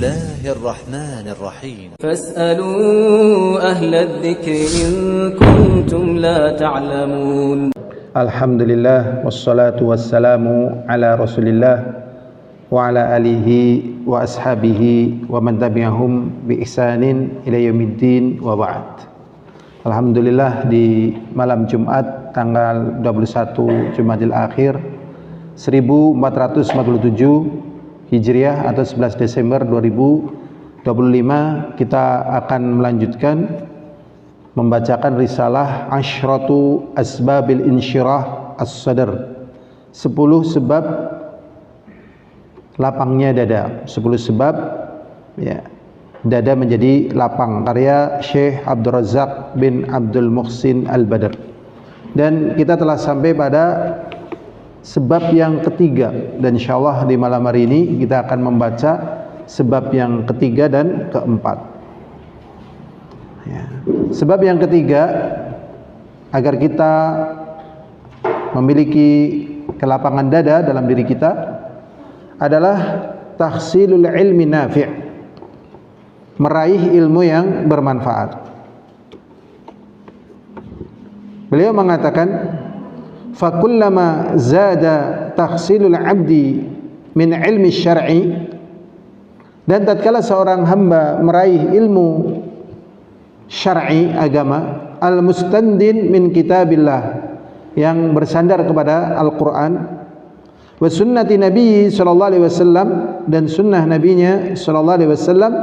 الله الرحمن الرحيم فاسألوا أهل الذكر إن كنتم لا تعلمون. Alhamdulillah wassalatu wassalamu ala Rasulillah wa ala alihi wa ashabihi wa man tabi'ahum bi ihsanin ila yaumiddin wa ba'd. Alhamdulillah, di malam Jumat tanggal 21 Jumadil Akhir 1447 Hijriah atau 11 Desember 2025, kita akan melanjutkan membacakan risalah Asyratu Asbabil Insyirah As-Sadr, 10 sebab lapangnya dada, 10 sebab ya, dada menjadi lapang, karya Syekh Abdul Razak bin Abdul Muhsin Al-Badr. Dan kita telah sampai pada sebab yang ketiga, dan insyaallah di malam hari ini kita akan membaca sebab yang ketiga dan keempat. Ya. Sebab yang ketiga, agar kita memiliki kelapangan dada dalam diri kita, adalah tahsilul ilmi nafi', meraih ilmu yang bermanfaat. Beliau mengatakan, fakullama zada tahsilul abdi min ilmi syar'i, dan tatkala seorang hamba meraih ilmu syar'i, agama, al-mustandin min kitabillah, yang bersandar kepada Al-Quran, wa sunnati Nabi sallallahu alaihi wasallam, dan sunnah nabinya sallallahu alaihi wasallam,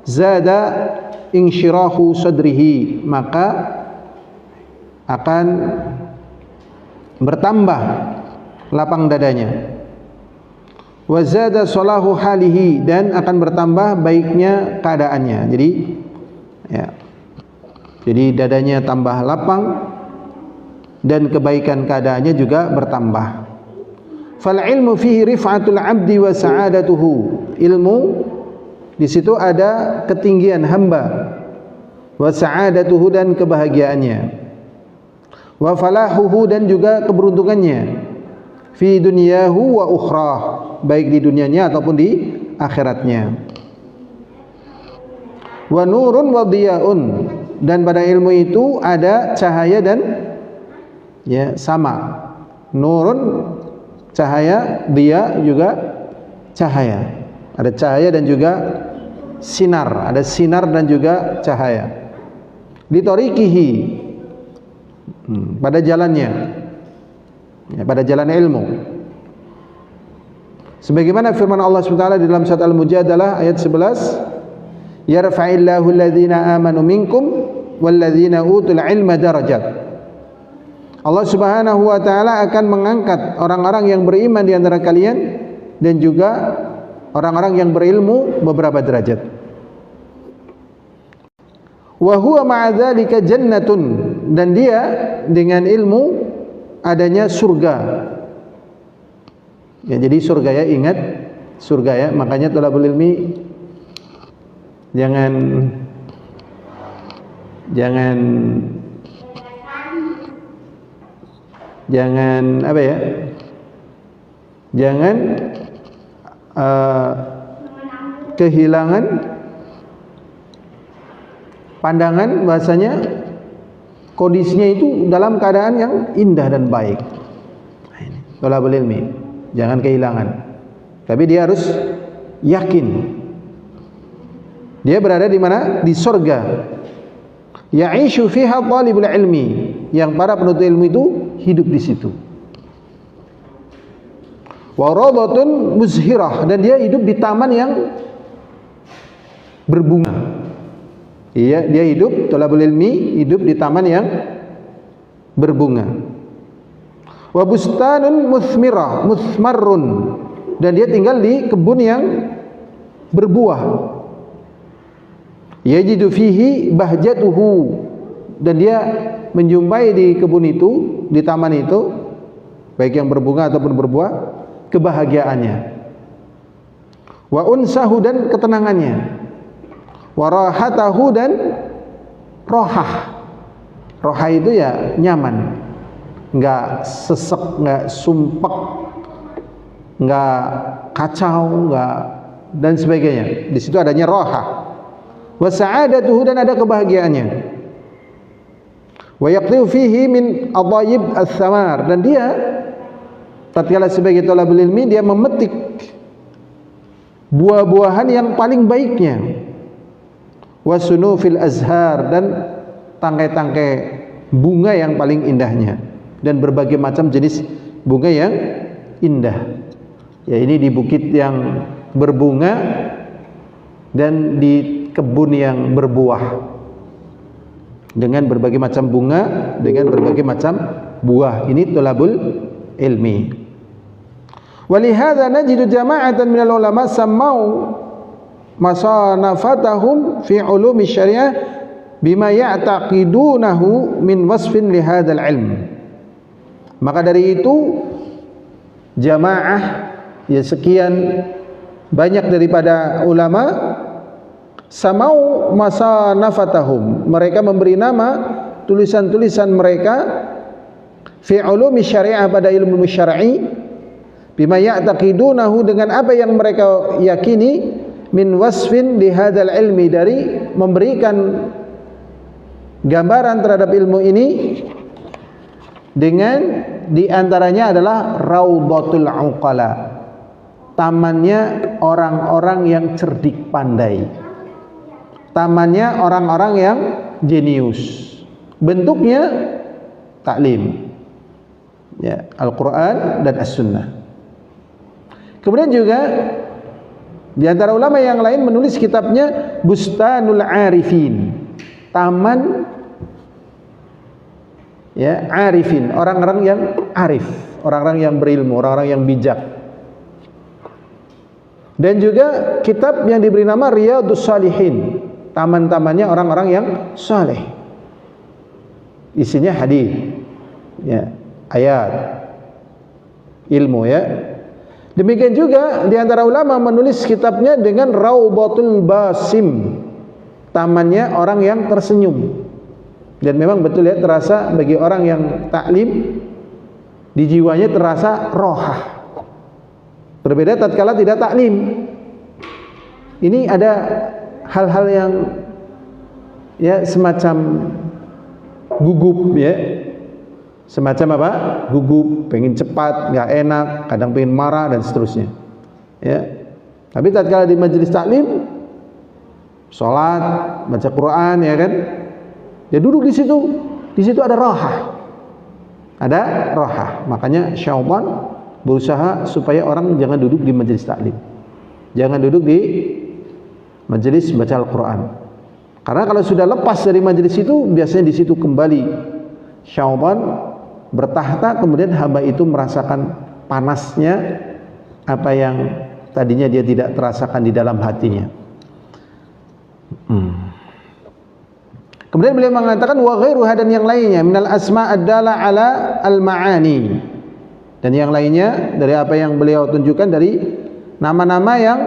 zada insyirahu sadrihi, maka akan bertambah lapang dadanya. Wa zada salahu halihi, dan akan bertambah baiknya keadaannya. Jadi dadanya tambah lapang dan kebaikan keadaannya juga bertambah. Fal ilmu fihi rif'atul 'abdi wa sa'adatuhu. Ilmu di situ ada ketinggian hamba, wa sa'adatuhu, dan kebahagiaannya, wa falahuhu, dan juga keberuntungannya, fi dunyahu wa ukhrah, baik di dunianya ataupun di akhiratnya. Wa nurun wa diya'un, dan pada ilmu itu ada cahaya dan ya sama. Nurun cahaya, dia juga cahaya. Ada cahaya dan juga sinar, ada sinar dan juga cahaya. Li tariqihi, pada jalannya, ya, pada jalan ilmu. Sebagaimana firman Allah SWT di dalam surat Al-Mujadalah ayat 11, yarfa'illahu alladhina amanu minkum walladhina utul ilma darajat. Allah Subhanahu wa taala akan mengangkat orang-orang yang beriman di antara kalian dan juga orang-orang yang berilmu beberapa derajat. Wa huwa ma'a dzalika jannatun, dan dia dengan ilmu adanya surga. Ya, jadi surga ya, ingat surga ya, makanya thalabul ilmi jangan apa ya? Jangan kehilangan pandangan bahasanya kondisinya itu dalam keadaan yang indah dan baik. Thalabul ilmi, jangan kehilangan. Tapi dia harus yakin dia berada di mana? Di surga. Ya'ishu fiha talibul ilmi, yang para penuntut ilmu itu hidup di situ. Wa radatun muzhirah, dan dia hidup di taman yang berbunga. Iya, dia hidup, talabul ilmi hidup di taman yang berbunga. Wa bustanun muthmirah, muthmarrun, dan dia tinggal di kebun yang berbuah. Yajidu fihi bahjatuhu, dan dia menjumpai di kebun itu, di taman itu, baik yang berbunga ataupun berbuah, kebahagiaannya. Wa unsahu, dan ketenangannya. Wa rahatahu, dan rohah. Rohah itu ya nyaman, nggak sesek, nggak sumpek, nggak kacau, dan sebagainya. Di situ adanya raha. Wa sa'adatuhu, dan ada kebahagiaannya. Wa yaqtiu fihi min adayib ats-tsamar, dan dia tatkala sebagai thalabul ilmi dia memetik buah-buahan yang paling baiknya. Wa sunufil azhar, dan tangkai-tangkai bunga yang paling indahnya, dan berbagai macam jenis bunga yang indah. Ya, ini di bukit yang berbunga dan di kebun yang berbuah, dengan berbagai macam bunga, dengan berbagai macam buah. Ini thalabul ilmi. Walihada najidu jama'atan minal ulama sammau masanafatahum fi ulumi syariah bima ya'taqidunahu min wasfin li hadzal ilm. Maka dari itu jamaah, ya sekian banyak daripada ulama, samau masanafatahum, mereka memberi nama tulisan-tulisan mereka fi ulumi syariah, pada ilmu syar'i, bima ya'taqidunahu, dengan apa yang mereka yakini, min wasfin li hadzal ilmi, dari memberikan gambaran terhadap ilmu ini, dengan diantaranya adalah Raudhatul Uqala, tamannya orang-orang yang cerdik pandai, tamannya orang-orang yang jenius. Bentuknya taklim, ya, Al-Quran dan As-Sunnah. Kemudian juga di antara ulama yang lain menulis kitabnya Bustanul Arifin, taman, ya, arifin, orang-orang yang arif, orang-orang yang berilmu, orang-orang yang bijak. Dan juga kitab yang diberi nama Riyadhus Shalihin, taman-tamannya orang-orang yang saleh. Isinya hadis, ya, ayat, ilmu, ya. Demikian juga di antara ulama menulis kitabnya dengan Raudhatul Basim, tamannya orang yang tersenyum. Dan memang betul, ya, terasa bagi orang yang taklim, di jiwanya terasa rohah. Berbeda tatkala tidak taklim. Ini ada hal-hal yang, ya, semacam gugup, ya, semacam apa? Gugup, pengen cepat, nggak enak, kadang pengen marah dan seterusnya. Ya. Tapi tatkala di majelis taklim, sholat, baca Quran, ya kan? Dia duduk di situ ada rahah, ada rahah. Makanya syaitan berusaha supaya orang jangan duduk di majelis taklim, jangan duduk di majelis baca Al-Quran. Karena kalau sudah lepas dari majelis itu, biasanya di situ kembali syaitan bertahta, kemudian hamba itu merasakan panasnya apa yang tadinya dia tidak terasakan di dalam hatinya. Kemudian beliau mengatakan wa ghairuha, dan yang lainnya, minal asma' ad-dala ala al-ma'ani, dan yang lainnya dari apa yang beliau tunjukkan dari nama-nama yang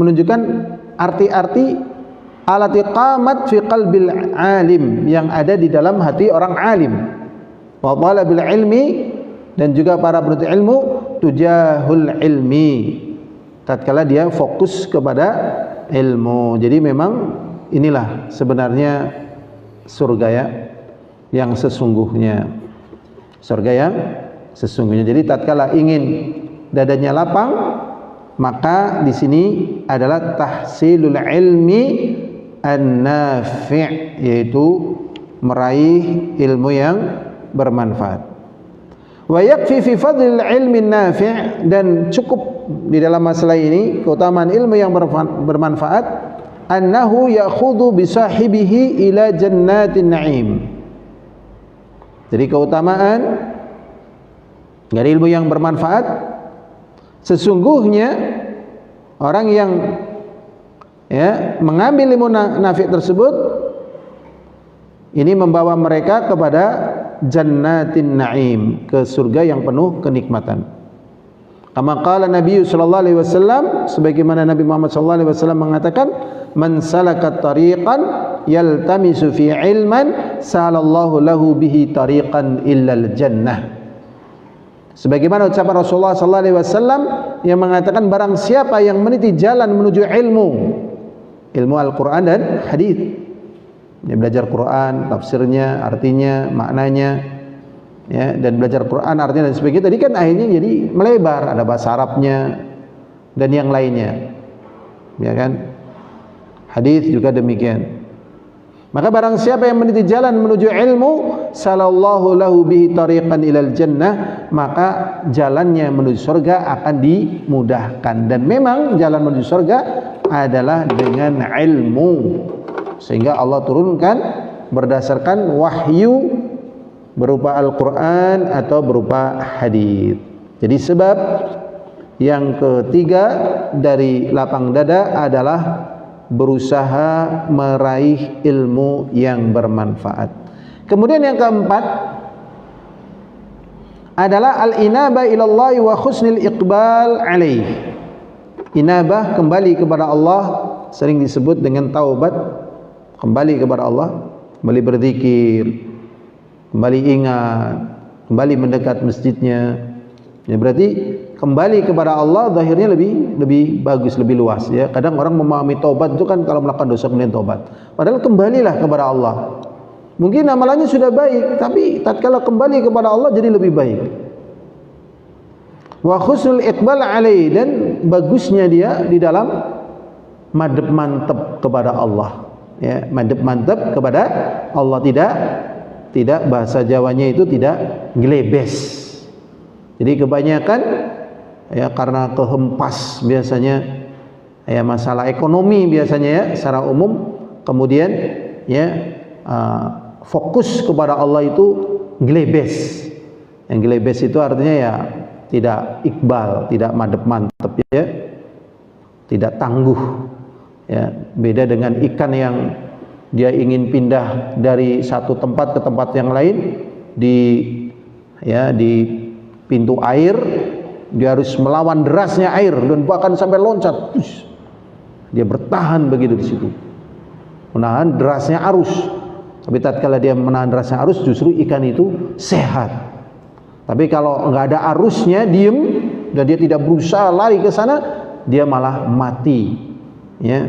menunjukkan arti-arti alati qamat fi qalbil alim, yang ada di dalam hati orang alim, wa talabil ilmi, dan juga para penuntut ilmu, tujahul ilmi, tatkala dia fokus kepada ilmu. Jadi memang inilah sebenarnya surga, ya, yang sesungguhnya, surga yang sesungguhnya. Jadi tatkala ingin dadanya lapang, maka di sini adalah tahsilul ilmi an-nafi', yaitu meraih ilmu yang bermanfaat. Wa yakfi fi fadlil ilmi an-nafi', dan cukup di dalam masalah ini keutamaan ilmu yang bermanfaat, annahu ya'khudhu bi sahibihi ila jannatin na'im. Jadi keutamaan dari ilmu yang bermanfaat, sesungguhnya orang yang, ya, mengambil ilmu nafi' tersebut, ini membawa mereka kepada jannatin na'im, ke surga yang penuh kenikmatan. Kama qala Nabi sallallahu alaihi wasallam, sebagaimana Nabi Muhammad sallallahu alaihi wasallam mengatakan, man salaka tariqan yaltamisu fi ilman salallahu lahu bihi tariqan illal jannah. Sebagaimana ucapan Rasulullah sallallahu alaihi wasallam yang mengatakan barang siapa yang meniti jalan menuju ilmu Al-Qur'an dan hadis. Dia belajar Quran, tafsirnya, artinya, maknanya, ya, dan belajar Quran artinya dan sebagainya. Tadi kan akhirnya jadi melebar, ada bahasa Arabnya dan yang lainnya. Ya kan? Hadis juga demikian. Maka barang siapa yang meniti jalan menuju ilmu, salallahu lahu bihi tariqan ilal jannah, maka jalannya menuju surga akan dimudahkan. Dan memang jalan menuju surga adalah dengan ilmu. Sehingga Allah turunkan berdasarkan wahyu berupa Al-Quran atau berupa hadis. Jadi sebab yang ketiga dari lapang dada adalah berusaha meraih ilmu yang bermanfaat. Kemudian yang keempat adalah al-inabah ilallah wa khusnil iqbal alaih. Inabah, kembali kepada Allah, sering disebut dengan taubat, kembali kepada Allah, kembali berzikir, kembali ingat, kembali mendekat masjidnya. Ya, berarti kembali kepada Allah zahirnya lebih bagus, lebih luas, ya. Kadang orang memahami taubat itu kan kalau melakukan dosa kemudian taubat. Padahal kembalilah kepada Allah. Mungkin amalannya sudah baik, tapi tatkala kembali kepada Allah jadi lebih baik. Wa khusnul iqbal alaih, dan bagusnya dia di dalam madhep mantep kepada Allah. Ya, madhep mantep kepada Allah, tidak bahasa Jawanya itu tidak glebes. Jadi kebanyakan ya karena kehempas biasanya ya masalah ekonomi biasanya ya secara umum, kemudian ya fokus kepada Allah itu glebes. Yang glebes itu artinya ya tidak iqbal, tidak madhep mantep, ya, tidak tangguh, ya. Beda dengan ikan yang dia ingin pindah dari satu tempat ke tempat yang lain di pintu air, dia harus melawan derasnya air dan bahkan sampai loncat. Dia bertahan begitu di situ, menahan derasnya arus. Tapi tatkala dia menahan derasnya arus, justru ikan itu sehat. Tapi kalau nggak ada arusnya, diem dan dia tidak berusaha lari ke sana, dia malah mati. Ya,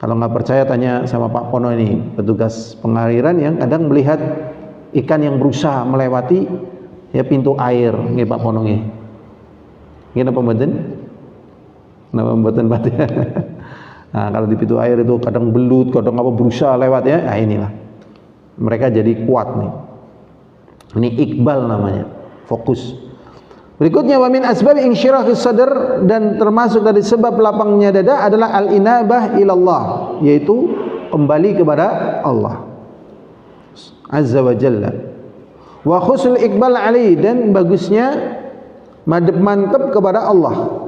kalau nggak percaya tanya sama Pak Pono ini, petugas pengairan yang kadang melihat ikan yang berusaha melewati ya pintu air, nggih Pak Pono nggih. Kenapa mboten? Kenapa mboten Pak? Nah, kalau di pintu air itu kadang belut, kadang apa berusaha lewat ya. Nah, inilah. Mereka jadi kuat nih. Ini iqbal namanya, fokus. Berikutnya wa min asbab insyirahis sadr, dan termasuk dari sebab lapangnya dada adalah al-inabah ilallah, yaitu kembali kepada Allah Azza wa Jalla. Wa khusnul iqbal alaih, dan bagusnya madhep mantep kepada Allah.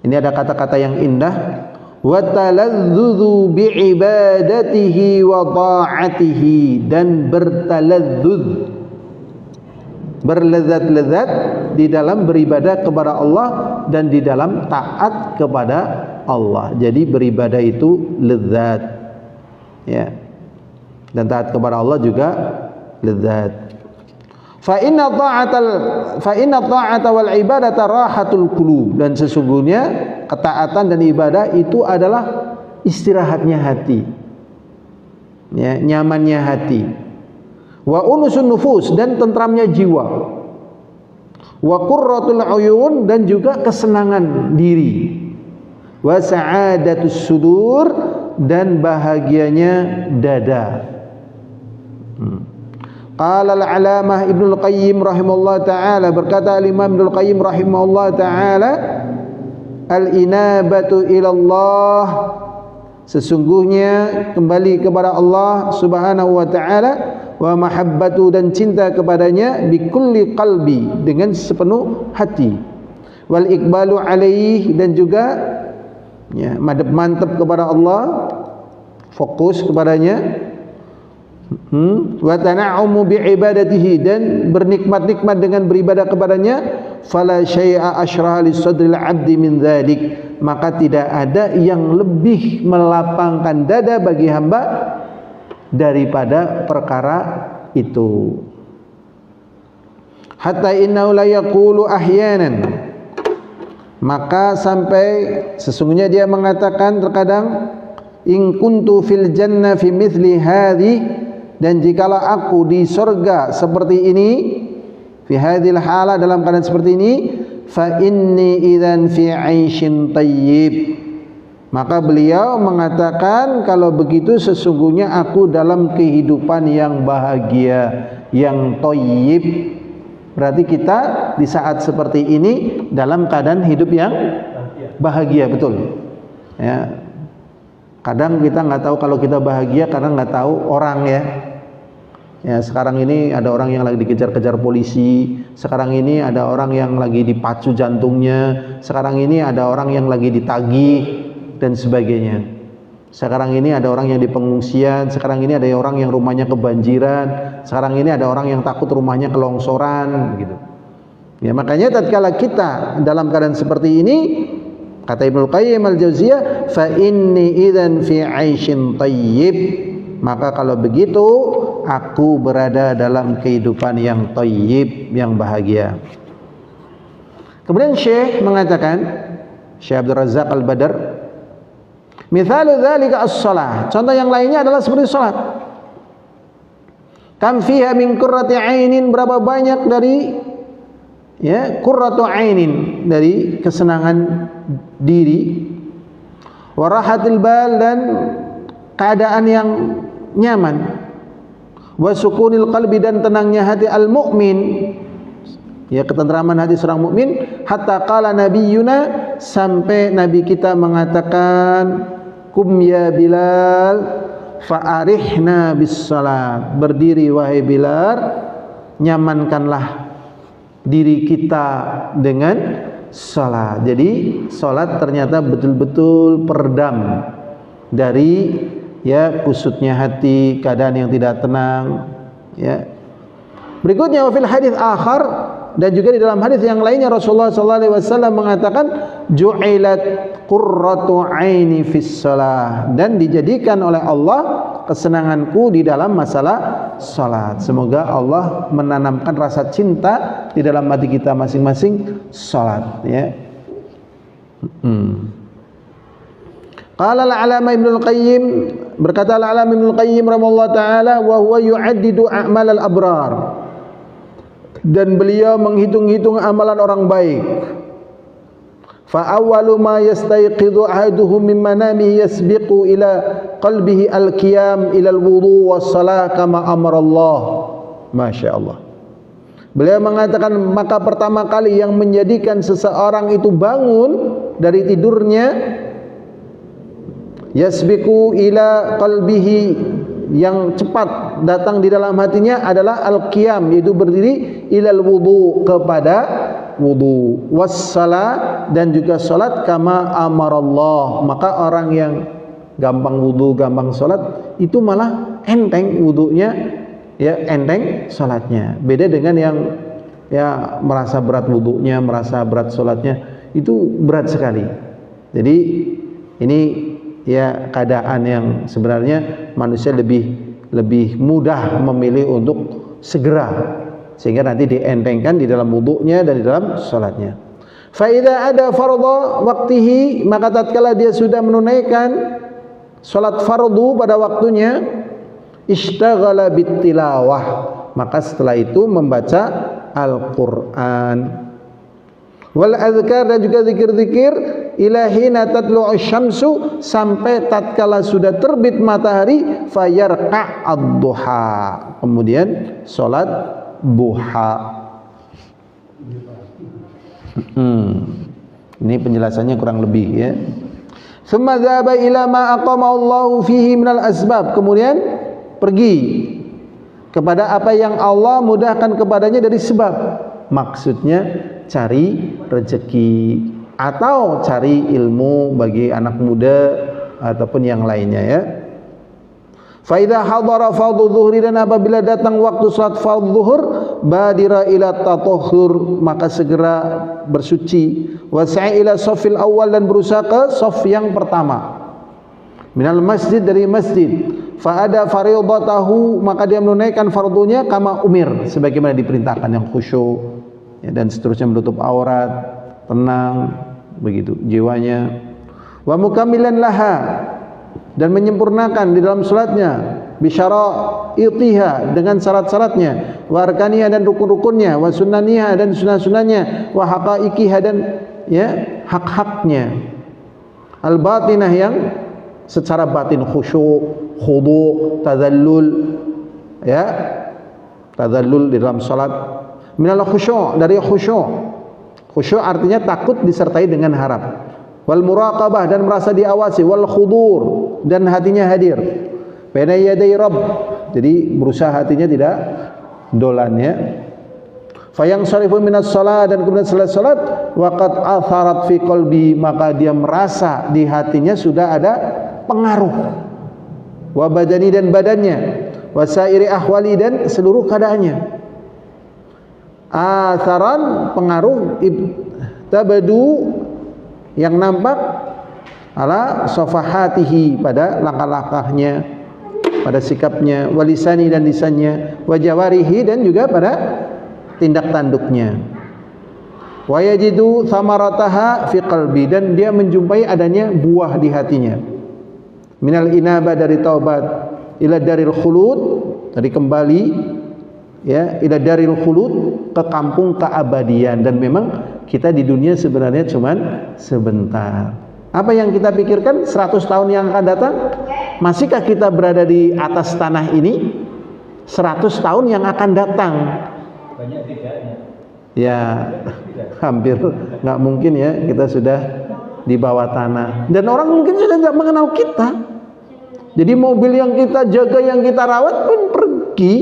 Ini ada kata-kata yang indah, wa taladzudzu biibadatihi wa ta'atihi, dan bertaladzuz, berlezat-lezat di dalam beribadah kepada Allah dan di dalam taat kepada Allah. Jadi beribadah itu lezat, ya, dan taat kepada Allah juga lezat. Fa inna ta'ata wal ibadata rahatul qulub, dan sesungguhnya ketaatan dan ibadah itu adalah istirahatnya hati, ya, nyamannya hati. Wa unusun nufus, dan tentramnya jiwa. Wa qurratul uyun, dan juga kesenangan diri. Wa sa'adatus sudur, dan bahagianya dada. Qala al-alamah Ibnul Qayyim rahimahullah ta'ala, berkata al-Imam Ibnul Qayyim rahimahullah ta'ala, al-inabatu ilallah, sesungguhnya kembali kepada Allah subhanahu wa ta'ala, wa mahabbatu, dan cinta kepadanya, bikulli qalbi, dengan sepenuh hati, wal iqbalu alaih, dan juga ya, madhep mantep kepada Allah, fokus kepadanya, wa tana'umu bi'ibadatihi, dan bernikmat-nikmat dengan beribadah kepadanya. Fala syai'a asyraha lisadril 'abdi min dzalik, maka tidak ada yang lebih melapangkan dada bagi hamba daripada perkara itu. hatta innahu la yaqulu ahyanan, maka sampai sesungguhnya dia mengatakan terkadang, in kuntu fil jannah fi mithli hadhi, dan jikalau aku di surga seperti ini, fi hadhil hala, dalam keadaan seperti ini, fa inni idzan fi 'aisyin thayyib, maka beliau mengatakan kalau begitu sesungguhnya aku dalam kehidupan yang bahagia, yang thayyib. Berarti kita di saat seperti ini dalam keadaan hidup yang bahagia, betul. Ya. Kadang kita nggak tahu kalau kita bahagia karena nggak tahu orang ya. Ya, sekarang ini ada orang yang lagi dikejar-kejar polisi, sekarang ini ada orang yang lagi dipacu jantungnya, sekarang ini ada orang yang lagi ditagih dan sebagainya. Sekarang ini ada orang yang di pengungsian, sekarang ini ada orang yang rumahnya kebanjiran, sekarang ini ada orang yang takut rumahnya kelongsoran gitu. Ya, makanya tatkala kita dalam keadaan seperti ini, kata Ibnu Qayyim al-Jauziyah, fa inni idzan fi 'aisyin thayyib, maka kalau begitu aku berada dalam kehidupan yang thayyib, yang bahagia. Kemudian Syekh mengatakan, Syekh Abdul Razzaq Al-Badr, mithalu dzalika as-shalah, contoh yang lainnya adalah seperti salat. Kam fiha min qurrati 'ainin, berapa banyak dari ya qurratu 'ainin, dari kesenangan diri, wa rahatil bal, dan keadaan yang nyaman, wa sukunil qalbi, dan tenangnya hati al-mu'min, ya ketentraman hati seorang mukmin, hatta qala nabiyuna, sampai nabi kita mengatakan, kum ya Bilal fa'arihna bis salat, berdiri wahai Bilal, nyamankanlah diri kita dengan salat. Jadi salat ternyata betul-betul peredam dari ya kusutnya hati, keadaan yang tidak tenang ya. Berikutnya wa fil hadis akhar, dan juga di dalam hadis yang lainnya Rasulullah sallallahu alaihi wasallam mengatakan, ju'ilat qurratu 'aini fis shalah, dan dijadikan oleh Allah kesenanganku di dalam masalah salat. Semoga Allah menanamkan rasa cinta di dalam hati kita masing-masing salat ya. Qala al-'alama Ibnu Qayyim, berkata al-'alama Ibnu Qayyim rahimahullah taala, wa huwa yu'addidu a'mal al-abrar, dan beliau menghitung-hitung amalan orang baik. Fa awwalu ma yastayqidhu ahaduhum min manamihi yasbiqu ila qalbihi al-qiyam ila al-wudu was-salah kama amara Allah. Masyaallah. Beliau mengatakan, maka pertama kali yang menjadikan seseorang itu bangun dari tidurnya, yasbiqu ila qalbihi, yang cepat datang di dalam hatinya adalah al-qiyam, yaitu berdiri, ilal wudu, kepada wudu, wassalah, dan juga salat, kama amarallah, maka orang yang gampang wudu, gampang salat, itu malah enteng wudunya, ya enteng salatnya. Beda dengan yang ya merasa berat wudunya, merasa berat salatnya, itu berat sekali. Jadi ini ya keadaan yang sebenarnya manusia lebih mudah memilih untuk segera, sehingga nanti dientengkan di dalam wudunya dan di dalam salatnya. Fa idza ada fardhu waqtihi, maka tatkala dia sudah menunaikan salat fardu pada waktunya, ishtaghala bittilawah, maka setelah itu membaca Al-Qur'an, wal azkar, dan juga zikir-zikir, ilahina tatlu'u syamsu, sampai tatkala sudah terbit matahari, fayarqa' ad-duha, kemudian salat duha. Ini penjelasannya kurang lebih ya. Tsumma dzaba ila ma aqama Allahu fihi minal asbab, kemudian pergi kepada apa yang Allah mudahkan kepadanya dari sebab, maksudnya cari rezeki atau cari ilmu bagi anak muda ataupun yang lainnya ya. Fa idza hadara fardhu dhuhri, dan apabila datang waktu salat fardhu zuhur, badira ila tatahhur, maka segera bersuci, wa sa'i ila shaffil awal, dan berusaha ke shaf yang pertama, minal masjid, dari masjid, fa ada fardhatahu, maka dia menunaikan fardunya kama umir, sebagaimana diperintahkan, yang khusyuk ya, dan seterusnya, menutup aurat, tenang begitu jiwanya. Wa mukammilan laha, dan menyempurnakan di dalam salatnya, bisyaraitiha, dengan syarat-syaratnya, wa arkaniha, dan rukun-rukunnya, wa sunnaniha, dan sunnah-sunnahnya, wa haqaiqiha, dan ya hak-haknya, al batinah, yang secara batin, khusyuk, khudu', tadallul ya, tadallul di dalam salat, minal khusyuk, dari khusyuk. Khusyuk artinya takut disertai dengan harap. Wal muraqabah, dan merasa diawasi, wal khudur, dan hatinya hadir baina yaday rabb, jadi berusaha hatinya tidak dolan ya. Fayang syarifu minas shalah, dan kemudian selesai salat, waqad atharat fi qalbi, maka dia merasa di hatinya sudah ada pengaruh, wa badani, dan badannya, wa sairi ahwali, dan seluruh keadaannya. Atharan, pengaruh, tabadu, yang nampak, ala safahatihi, pada langkah-langkahnya, pada sikapnya, walisani, dan lisannya, wajawarihi, dan juga pada tindak tanduknya. Wa yajidu thamarataha fi qalbi, dan dia menjumpai adanya buah di hatinya. Minal inaba, dari taubat, ila daril khulud, dari kembali ya, ila daril khulud, ke kampung keabadian. Dan memang kita di dunia sebenarnya cuman sebentar. Apa yang kita pikirkan 100 tahun yang akan datang? Masihkah kita berada di atas tanah ini 100 tahun yang akan datang? Banyak tidaknya. Ya, hampir nggak mungkin ya kita sudah di bawah tanah. Dan orang mungkin sudah tidak mengenal kita. Jadi mobil yang kita jaga, yang kita rawat pun pergi.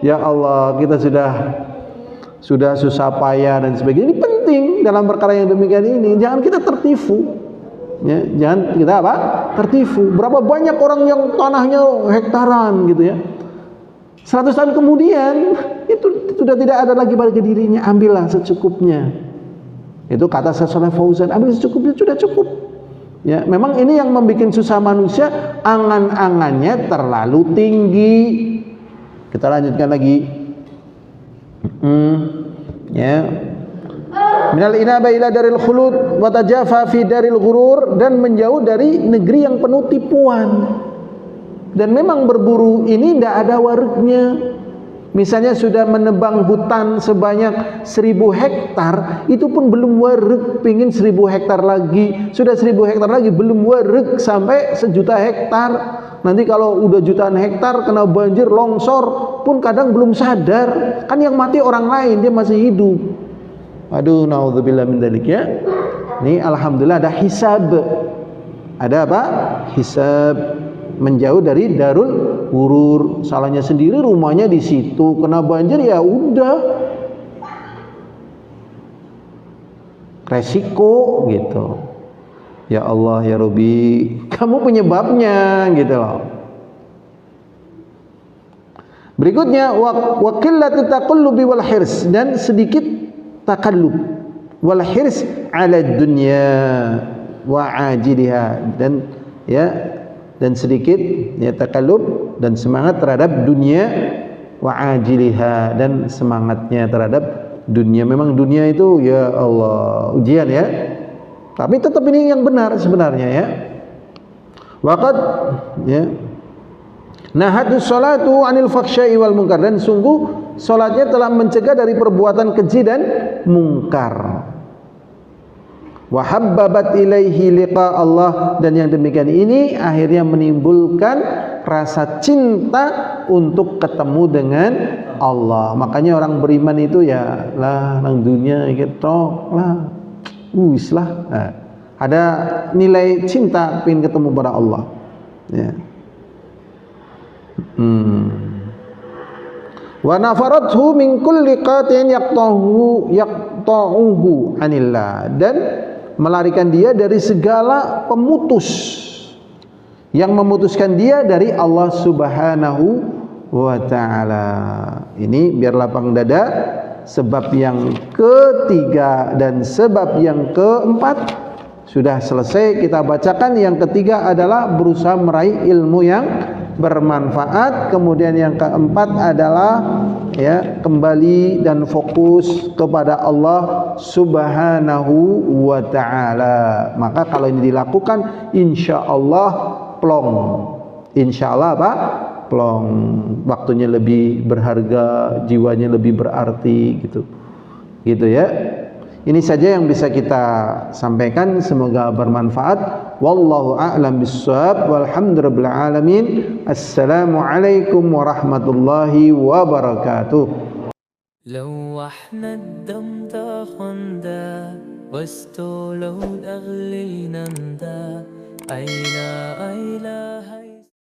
Ya Allah, kita sudah susah payah dan sebagainya. Ini penting dalam perkara yang demikian ini. Jangan kita tertipu. Ya, jangan kita apa? Tertipu. Berapa banyak orang yang tanahnya hektaran gitu ya. 100 tahun kemudian itu sudah tidak ada lagi pada dirinya. Ambillah secukupnya. Itu kata Syekh Shalih Fauzan, ambil secukupnya, sudah cukup. Ya, memang ini yang membuat susah manusia, angan-angannya terlalu tinggi. Kita lanjutkan lagi. Ya. Minal inaba ila daril khulud wa tajafa fi daril ghurur, dan menjauh dari negeri yang penuh tipuan. Dan memang berburu ini tidak ada wareknya. Misalnya sudah menebang hutan sebanyak 1000 hektar, itu pun belum warek, pingin 1000 hektar lagi, sudah 1000 hektar lagi, belum warek sampai 1.000.000 hektar. Nanti kalau udah jutaan hektar kena banjir, longsor pun kadang belum sadar. Kan yang mati orang lain, dia masih hidup. Aduh, naudzubillah min dzalik ya. Ini alhamdulillah ada hisab. Ada apa? Hisab. Menjauh dari darul ghurur. Salahnya sendiri, rumahnya di situ, kena banjir ya udah. Resiko gitu. Ya Allah ya Rabbi, kamu penyebabnya gitu loh. Berikutnya wa qillatu taqallubi wal hirs, dan sedikit takallub wal hirs ala dunya wa ajiliha, dan ya, dan sedikit ya takallub dan semangat terhadap dunia, wa ajiliha, dan semangatnya terhadap dunia. Memang dunia itu ya Allah ujian ya, tapi tetap ini yang benar sebenarnya ya. Waqad ya nahadus salatu anil fakhsya'i wal munkar, dan sungguh salatnya telah mencegah dari perbuatan keji dan mungkar. Wa habbabat ilaihi liqa Allah, dan yang demikian ini akhirnya menimbulkan rasa cinta untuk ketemu dengan Allah. Makanya orang beriman itu ya lah nang dunia gitu lah, wis lah. Nah, ada nilai cinta pengen ketemu pada Allah. Ya. Wa nafarathu min kulli qatin yaqtahu anillah, dan melarikan dia dari segala pemutus yang memutuskan dia dari Allah Subhanahu wa ta'ala. Ini biar lapang dada. Sebab yang ketiga dan sebab yang keempat sudah selesai kita bacakan. Yang ketiga adalah berusaha meraih ilmu yang bermanfaat. Kemudian yang keempat adalah ya, kembali dan fokus kepada Allah Subhanahu wa ta'ala. Maka kalau ini dilakukan, insya Allah plong. Insya Allah apa? Plong. Waktunya lebih berharga, jiwanya lebih berarti gitu. Gitu ya. Ini saja yang bisa kita sampaikan, semoga bermanfaat. Wallahu a'lam bissawab. Walhamdulillahil alamin. Assalamualaikum warahmatullahi wabarakatuh. لوحنا الدم تاخندا واستولوا الأغلي نندا أين